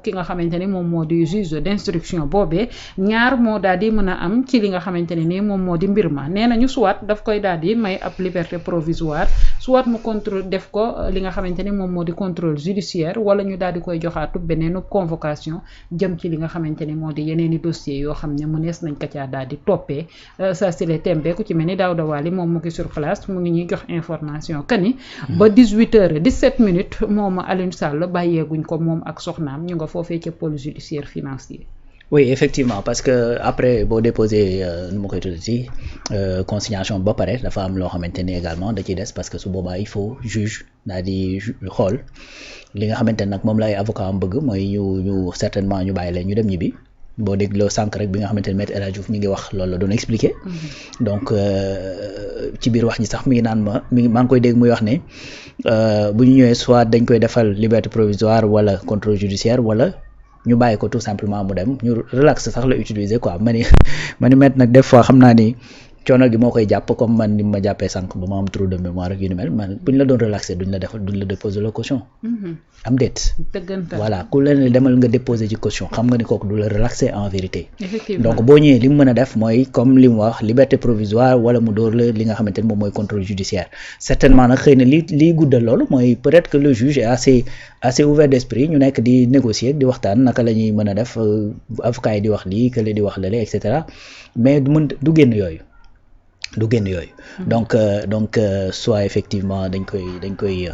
ki nga xamante ni moom moo di juge d'instruction boobee ñaar moo daal di mën a am ci li nga xamante ne ni moom moo di mbir ma nee nañu soit daf koy daal di may ab liberté provisoire soit mu contrôle def ko li nga xamante ni moom moo di contrôle judiciaire wala ñu daal di koy joxaatu beneenu convocation jëm ci li nga xamante ni moo di yeneeni dossier yoo xam ne mënees nañ ko caa daal di toppee sa si le tembe ku ci mel ni Daouda Wali moom mu ngi sur place mu ngi ñuy jox information que ni ba 18h17 moom Aliou Sall bàyyeeguñ ko moom ak soxnaam ñu nga foofee ca pôle judiciaire financier. Oui effectivement parce que après boo déposé nu ma koy tuddati consignation ba pare dafa am loo xamante ni également da ciy des parce que su boobaa il faut juge daal di xool li nga xamante ne nag moom lay avocat am bëgg mooy ñu certainement ñu bàyyi leen ñu dem ñibbi boo dégloo sànq rek bi nga xamante ne Maître El Hadji Diouf mi ngi wax loolu la doon expliquer donc ci biir wax ji sax mi ngi naan maa ngi koy dégg muy wax ne bu ñu ñëwee soit dañ koy defal liberté provisoire wala contrôle judiciaire wala ñu bàyyi ko tout simplement mu dem ñu relax sax la utiliser quoi ma ni Maître nag des fois xam naa ni coono gi moo koy jàpp comme man ni ma jàppee sànq ba ma am trou de mémoire ak yu ni mel man bu ñu la doon relaxer duñ la déposer la caution am déet voilà ku leen demal nga déposer ci caution xam nga ni kooku du la relaxer en vérité donc boo ñëwee li mu mën a def mooy comme li mu wax liberté provisoire wala mu dóor la li nga xamante ni moom mooy contrôle judiciaire certainement nag xëy na liy guddal loolu mooy peut-être que le juge est assez ouvert d'esprit ñu nekk di négocier di waxtaan naka la ñuy mën a def avocat yi di wax lii kële di wax lale et cetera mais du génn yooyu donc soit effectivement dañ koy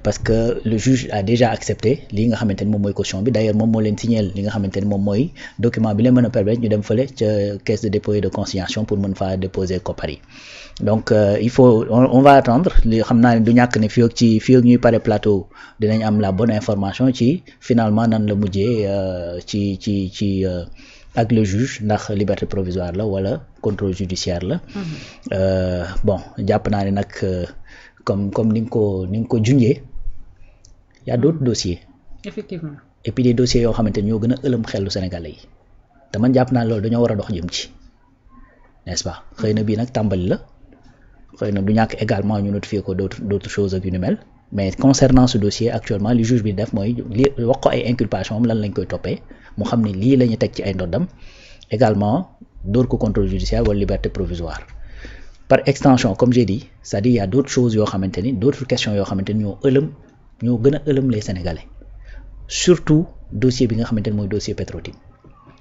parce que le juge a déjà accepté li nga xamante ni moom mooy caution bi d'ailleurs moom moo leen signeel li nga xamante ni moom mooy document bi leen mën a permettre ñu dem fële ca caisse de dépôt et de consignation pour mën faa déposer koppar yi donc il faut on va attendre li xam naa ne du ñàkk ne fii ak ñuy pare plateau dinañ am la bonne information ci finalement nan la mujjee ci ak le juge ndax liberté provisoire la wala contrôle judiciaire la bon jàpp naa ne nag comme ni nga ko junjee y a d'autres dossiers effectivement et puis des dossiers yoo xamante ni ñoo gën a ëlëm xelu Sénégalais yi te man jàpp naa loolu dañoo war a dox jëm ci n'est-ce pas xëy na bii nag tàmbali la xëy na du ñàkk également ñu notifier ko d'autres choses ak yu ni mel mais concernant ce dossier actuellement li juge bi def mooy li wax ko ay inculpation am lan lañ koy toppee mu xam ne lii la ñu teg ci ay ndoddam également dóor ko contrôle judiciaire wala liberté provisoire par extension comme j'ai dit c'est-à-dire il y a d'autres choses yoo xamante ni d'autres questions yoo xamante ni ñoo gën a ëlëm les Sénégalais surtout dossier bi nga xamante ni mooy dossier Petro-Tim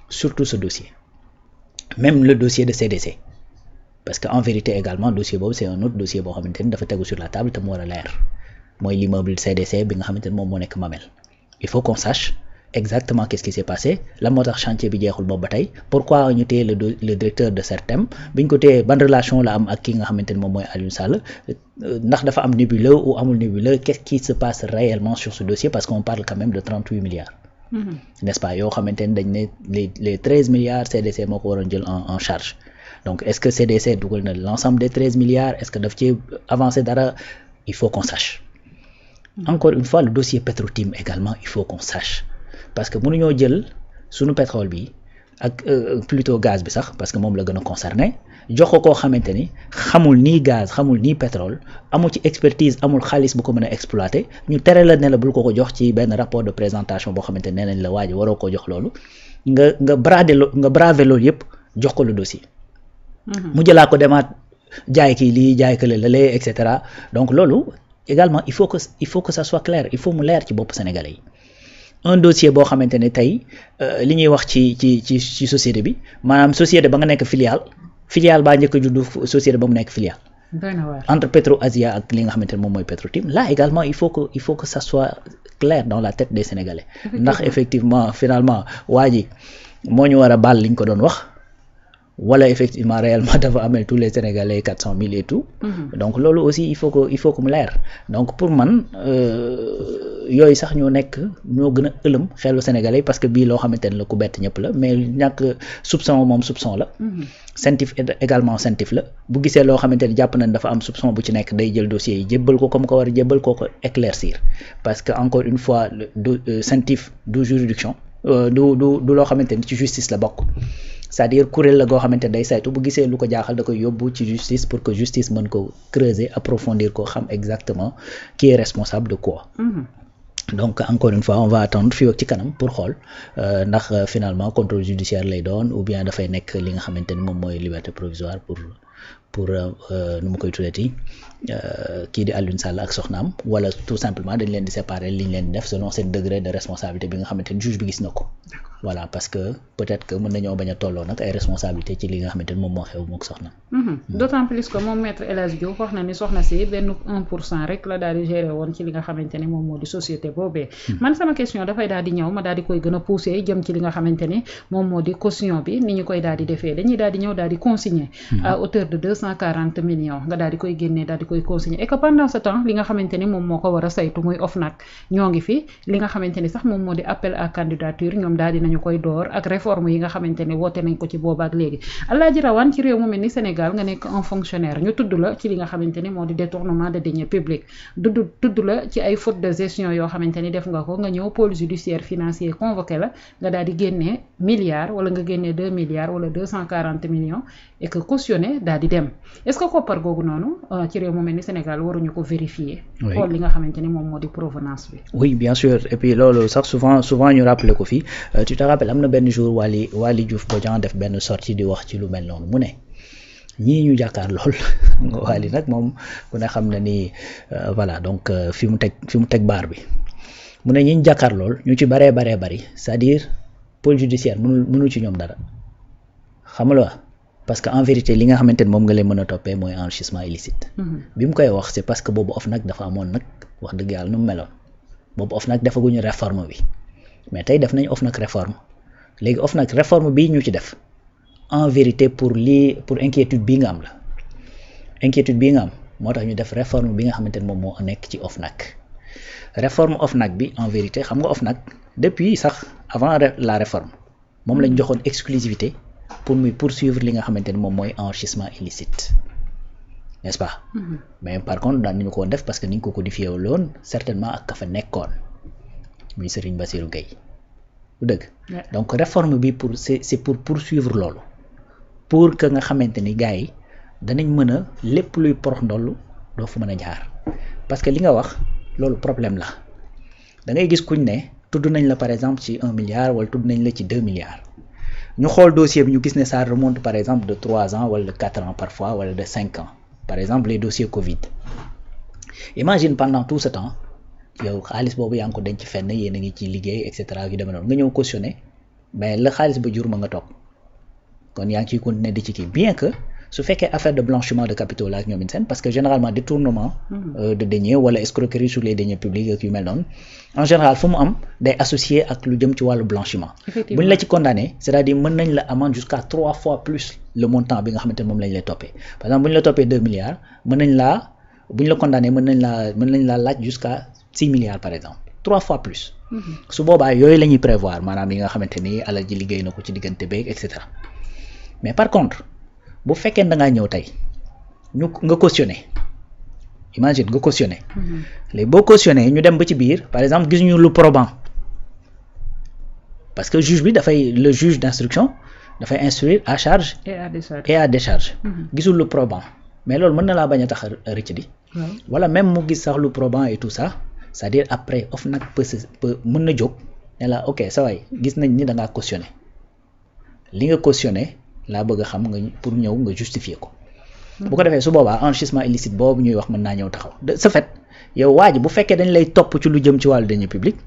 surtout ce dossier même le dossier de CDC parce que en vérité également dossier boobu c'est un autre dossier boo xamante ni dafa tegu sur la table te mu war a leer mooy l'immeuble CDC bi nga xamante ni moom moo nekk Mamel il faut qu'on sache exactement qu'est-ce qui s'est passé la moo tax chantier bi jeexul boobu ba tey pourquoi ñu téye le directeur de CERTEM bi ñu ko téye ban relation la am ak ki nga xamante ni moom mooy Aliou Sall ndax dafa am nébuleux ou amul nébuleux qu'est-ce qui se passe réellement sur ce dossier parce qu'on parle quand même de 38 milliards n'est-ce pas yoo xamante ni dañ ne les 13 milliards CDC moo ko waroon jël en charge donc est-ce que CDC dugal na l'ensemble des 13 milliards est-ce que daf ci avancé dara il faut qu'on sache encore une fois le dossier Petro-Tim également il faut qu'on sache parce que mënuñoo jël sunu pétrole bi ak plutôt gaz bi sax parce que moom la gën a concerné jox ko koo xamante ni xamul nii gaz xamul nii pétrole amul ci expertise amul xaalis bu ko mën a exploiter ñu tere la ne la bul ko jox ci benn rapport de présentation boo xamante ne nee nañ la waaji waroo koo jox loolu nga braver loolu yëpp jox ko le dossier mu jëlaa ko demaat jaay kii lii jaay kële la lee et cetera donc loolu également il faut que ça soit clair il faut mu leer ci bopp Sénégalais yi un dossier boo xamante ne tey li ñuy wax ci société bi maanaam société ba nga nekk filiale baa njëkk a juddu société ba mu nekk filiale entre Petro Asia ak li nga xamante ne moom mooy Petro-Tim là également il faut que ça soit clair dans la tête des Sénégalais ndax effectivement finalement waa ji moo ñu war a baal li ñu ko doon wax wala effectivement réellement dafa amel tous les Sénégalais 400 000 et tout donc loolu aussi il faut que mu leer donc pour man yooyu sax ñoo gën a ëlëm xelu Sénégalais parce que bii loo xamante ne la ku bett ñëpp la mais ñàkk soupçon moom soupçon la sentif également sentif la bu gisee loo xamante ne jàpp nañ dafa am soupçon bu ci nekk day jël dossier yi jébbal ko comme ko war a jébbal koo ko éclaircir parce que encore une fois sentif du juridiction du loo xamante ni ci justice la bokk c'est-à-dire kuréel la goo xamante ne day saytu bu gisee lu ko jaaxal da koy yóbbu ci justice pour que justice mën ko creuser approfondir ko xam exactement qui est responsable de quoi donc encore une fois on va attendre fii ak ci kanam pour xool ndax finalement contrôle judiciaire lay doon ou bien dafay nekk li nga xamante ni moom mooy liberté provisoire pour nu mu koy tuddati kii di Alioune Sall ak soxnaam wala tout simplement dañ leen di séparer li ñu leen di def selon seen degré de responsabilité bi nga xamante ni juge bi gis na ko voilà parce que peut-être que mën nañoo bañ a tolloo nag ay responsabilité ci li nga xamante ni moom moo xew mook soxnaam. d'autant plus que moom maître El Hadji Diouf wax na ni soxna si benn 1% rek la daal di gérer woon ci li nga xamante ni moom moo di société boobee. man sama question dafay daal di ñëw ma daal di koy gën a pousser jëm ci li nga xamante ni moom moo di caution bi ni ñu koy daal di defee dañuy daal di ñëw daal di consigner à hauteur de 240 millions nga daal di koy génnee daal di koy consigner et que pendant ce temps li nga xamante ni moom moo ko war a saytu muy OFNAC ñoo ngi fi li nga xamante ni sax moom moo di appel à candidature ñoom daal di nañu koy door ak réforme yi nga xamante ni woote nañ ko ci booba ak léegi Alaaji Rawaan ci réew mu mel ni Sénégal nga nekk un fonctionnaire ñu tudd la ci li nga xamante ni moo di détournement de deniers publics tudd la ci ay faute de gestion yoo xamante ni def nga ko nga ñëw pôle judiciaire financier convoqué la nga daal di génnee milliards wala nga génnee 2 milliards wala 240 millions et que cautionné daal di dem est-ce que koppar googu noonu ci réew mu mel ni Sénégal waruñu ko vérifier xool li nga xamante ni moom moo di provenance bi. oui bien sûr et puis loolu sax souvent ñu rappelé ko fii tu te rappelles am na benn jour Waly Diouf Bodian def benn sortie di wax ci lu mel noonu mu ne ñii ñu jàkkaar lool Waly nag moom ku ne xam na ni voilà donc fi mu teg baar bi mu ne ñi ñu jàkkaar lool ñu ci baree bari c'est-à-dire pôle judiciaire mënul ci ñoom dara xam nga parce que en vérité li nga xamante ni moom nga leen mën a toppee mooy enrichissement illicite. bi mu koy wax c'est parce que boobu OFNAC dafa amoon nag wax dëgg yàlla nu mu meloon boobu OFNAC defaguñu réforme bi mais tey def nañ OFNAC réforme léegi OFNAC réforme bii ñu ci def en vérité pour inquiétude bii nga am la inquiétude bii nga am moo tax ñu def réforme bi nga xamante ni moom moo nekk ci OFNAC réforme OFNAC bi en vérité xam nga OFNAC depuis sax avant la réforme moom lañ joxoon exclusivité pour muy poursuivre li nga xamante ni moom mooy enrichissement illicite n'est-ce pas mais par contre daan nañu ko woon def parce que ni ñu ko codifié loon certainement ak ka fa nekkoon muy Serigne Bassirou Gueye bu dëgg donc réforme bi c'est pour poursuivre loolu pour que nga xamante ni gars yi danañ mën a lépp luy porox ndollu doo fa mën a jaar parce que li nga wax loolu problème la da ngay gis kuñ ne tudd nañ la par exemple ci 1 milliard wala tudd nañ la ci 2 milliards ñu xool dossier bi ñu gis ne ça remonte par exemple de 3 ans wala de 4 ans parfois wala de 5 ans par exemple les dossiers Covid imagine pendant tout ce temps yow xaalis boobu yaa ngi ko denc fenn yéen a ngi ci liggéey et cetera yu demee noonu nga ñëw cautionné mais la xaalis ba jur ma nga toog kon yaa ngi ciy continuer di ci kii bien que su fekkee affaire de blanchiment de capitaux la ak ñoom seen parce que généralement détournement de deniers wala escroquerie sur les deniers publics ak yu mel noonu en général fu mu am day associé ak lu jëm ci wàllu blanchiment buñ la ci condamné c'est-à-dire mën nañ la amende jusqu'à 3 fois plus le montant bi nga xamante ne moom lañ lay toppee par exemple buñ la toppee 2 milliards buñ la condamné mën nañ laa laaj jusqu'à 6 milliards par exemple 3 fois plus su boobaa yooyu la ñuy prévoir maanaam yi nga xamante ni alal ji liggéey na ko ci diggante beeg et cetera mais par contre bu fekkee da ngaa ñëw tey nga cautionné imagine nga cautionné léegi boo cautionné ñu dem ba ci biir par exemple gis ñu lu probant parce que le juge d'instruction dafay instruire à charge et à décharge gisul lu probant mais loolu mën na laa bañ a tax a rëcc di wala même mu gis sax lu probant et tout ça c'est-à-dire après OFNAC mën na jóg ne la ok sa waay gis nañ ni da ngaa cautionné li nga cautionné laa bëgg a xam nga pour ñëw nga justifier ko bu ko defee su boobaa enrichissement illicite boobu ñuy wax mën naa ñëw taxaw de ce fait yow waa ji bu fekkee dañ lay topp ci lu jëm ci wàllu deniers publics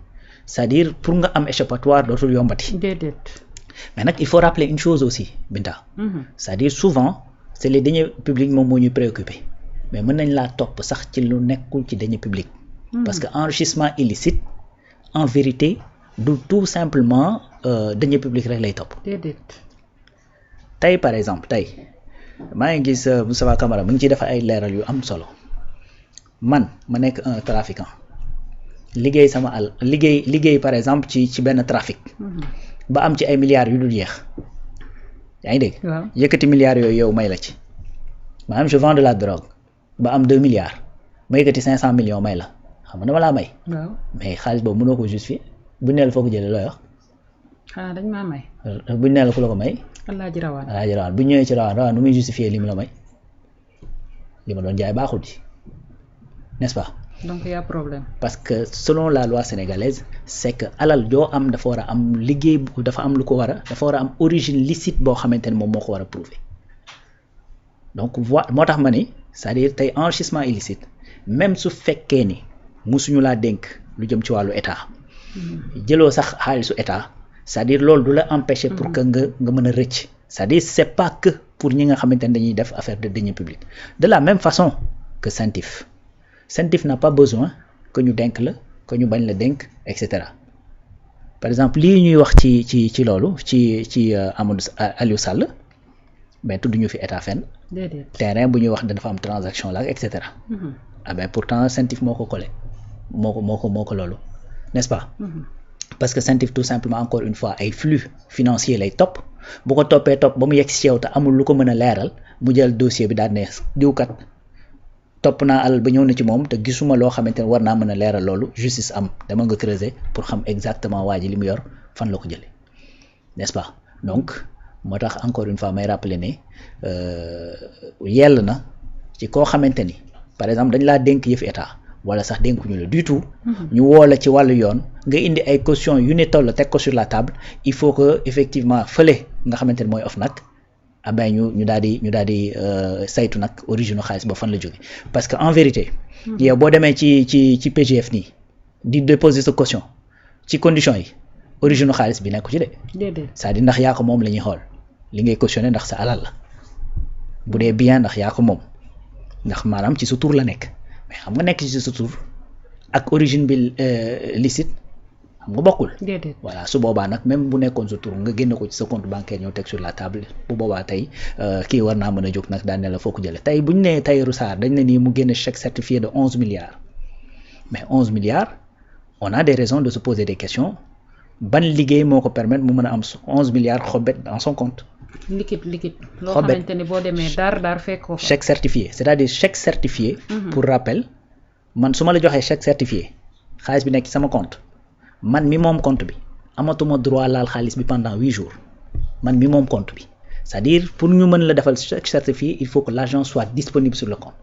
c'est-à-dire pour nga am échappatoire dootul yombati mais nag il faut rappeler une chose aussi Binta c'est-à-dire souvent c'est les deniers publics moom moo ñuy préoccupé mais mën nañ laa topp sax ci lu nekkul ci deniers publics parce que enrichissement illicite en vérité du tout simplement deniers publics rek lay topp tey par exemple tey maa ngi gis Moustapha Camara mu ngi ciy def ay leeral yu am solo man ma nekk un trafiquant liggéey liggéey par exemple ci benn trafic ba am ci ay milliards yu dul jeex yaa ngi dégg yëkkati milliards yooyu yow may la ci maanaam je vends de la drogue ba am 2 milliards ma yëkkati 500 millions may la xam nga dama laa may mais xaalis boobu mënoo ko justifier bu neel foo ko jëlee looy wax xanaa dañ maa may buñ nee la ku la ko may Alaaji Rawaan bu ñëwee ci rawaan nu muy justifier li mu la may li ma doon jaay baaxul ci n'est-ce pas donc y a problème. parce que selon la loi sénégalaise c'est que alal joo am dafa war a am liggéey dafa am lu ko war a dafa war a am origine licite boo xamante ne moom moo ko war a prouver donc moo tax ma ni c'est-à-dire tey enrichissement illicite même su fekkee ni musuñu laa dénk lu jëm ci wàllu état jëloo sax xaalisu état c'est-à-dire loolu du la empêcher pour que nga mën a rëcc c'est-à-dire c'est pas que pour ñi nga xamante ne dañuy def affaire de deniers publics de la même façon que CENTIF n'a pas besoin que ñu dénk la que ñu bañ la dénk et cetera par exemple lii ñuy wax ci loolu ci Amadou Aliou Sall mais tudd ñu fi état fenn terrain bu ñuy wax dafa am transaction la et cetera ah ben pourtant CENTIF moo ko collé moo ko loolu n'est-ce pas parce que CENTIF tout simplement encore une fois ay flux financier lay topp bu ko toppee topp ba mu yegg ci yow te amul lu ko mën a leeral mu jël dossier bi daal ne diwkat topp naa alal ba ñëw na ci moom te gisuma loo xamante ne war naa mën a leeral loolu justice am dama nga creuser pour xam exactement waa ji li mu yor fan la ko jëlee n'est-ce pas donc moo tax encore une fois may rappeler ne yell na ci koo xamante ni par exemple dañ laa dénk yëf état wala sax dénkuñu la du tout ñu woo la ci wàllu yoon nga indi ay caution yu ne toll teg ko sur la table il faut que effectivement fële nga xamante ne mooy OFNAC abay ñu daal di saytu nag origine xaalis ba fan la jóge parce que en vérité yow boo demee ci PGF nii di déposer sa caution ci conditions yi origine xaalis bi nekku ci de c'est-à-dire ndax yaa ko moom la ñuy xool li ngay cautionné ndax sa alal la bu dee bien ndax yaa ko moom ndax maanaam ci sa tur la nekk mais xam nga nekk ci sa tur ak origine bi licite xam nga bokkul voilà su boobaa nag même bu nekkoon sa tur nga génne ko ci sa compte bancaire ñëw teg sur la table bu boobaa tey kii war naa mën a jóg nag daan ne la foo ko jëlee tey bu ñu nee Tahirou Sarr dañ ne nii mu génne chèque certifié de 11 milliards mais 11 milliards on a des raisons de se poser des questions ban liggéey moo ko permettre mu mën a am 11 milliards xobet dans son compte liquide loo xamante ni boo demee daar fekk ko chèque certifié c'est-à-dire chèque certifié pour rappel man su ma la joxee chèque certifié xaalis bi nekk ci sama compte man mi moom compte bi amatuma droit laal xaalis bi pendant 8 jours man mi moom compte bi c'est-à-dire pour ñu mën la defal chèque certifié il faut que l'argent soit disponible sur le compte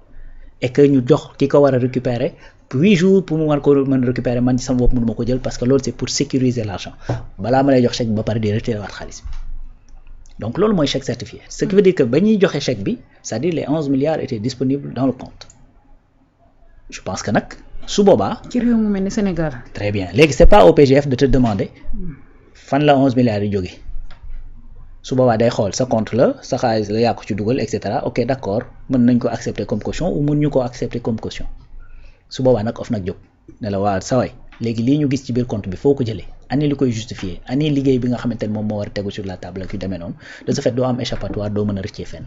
et que ñu jox ki ko war a récupérer 8 jours pour mu war ko mën récupérer man ci sama bopp mënuma ko jël parce que loolu c'est pour sécuriser l'argent balaa ma lay jox chèque bi ba pare di retirer waat xaalis bi donc loolu mooy chèque certifié ce qui veut dire que ba ñuy joxe chèque bi c'est-à-dire les 11 milliards étaient disponibles dans le compte je pense que nag su boobaa ci réew mu mel ni Sénégal très bien léegi c'est pas au PGF de te demander fan la 11 milliards yi jóge su boobaa day xool sa compte la sa xaalis la yaa ko ci dugal et cetera ok d'accord mën nañ ko accepter comme caution ou mën ñu ko accepter comme caution su boobaa nag OFNAC jóg ne la waa sa waay léegi lii ñu gis ci biir compte bi foo ko jëlee ani li koy justifier ani liggéey bi nga xamante ne moom moo war a tegu sur la table ak yu demee noonu de ce fait doo am échappatoire doo mën a rëccee fenn.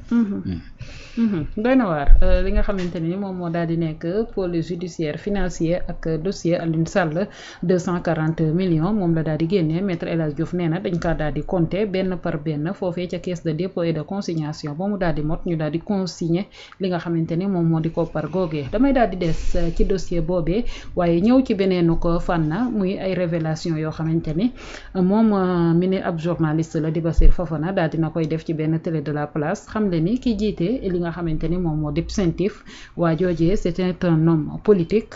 doy na waar li nga xamante ni moom moo daal di nekk pôle judiciaire financier ak dossier Alioune Sall 240 millions moom la daal di génnee maître El Hadj Diouf nee na dañ kaa daal di compter benn par benn foofee ca caisse de dépôt et de consignation ba mu daal di mot ñu daal di consigner li nga xamante ni moom moo di koppar googee damay daal di des ci dossier boobee waaye ñëw ci beneenu ko fànn muy ay révélation yoo xamante ni moom mi ne ab journaliste la di Bassirou Fofana daal dina koy def ci benn télé de la place xam le ni ki jiite li nga xamante ni moom moo di CENTIF waa joojee c'est un homme politique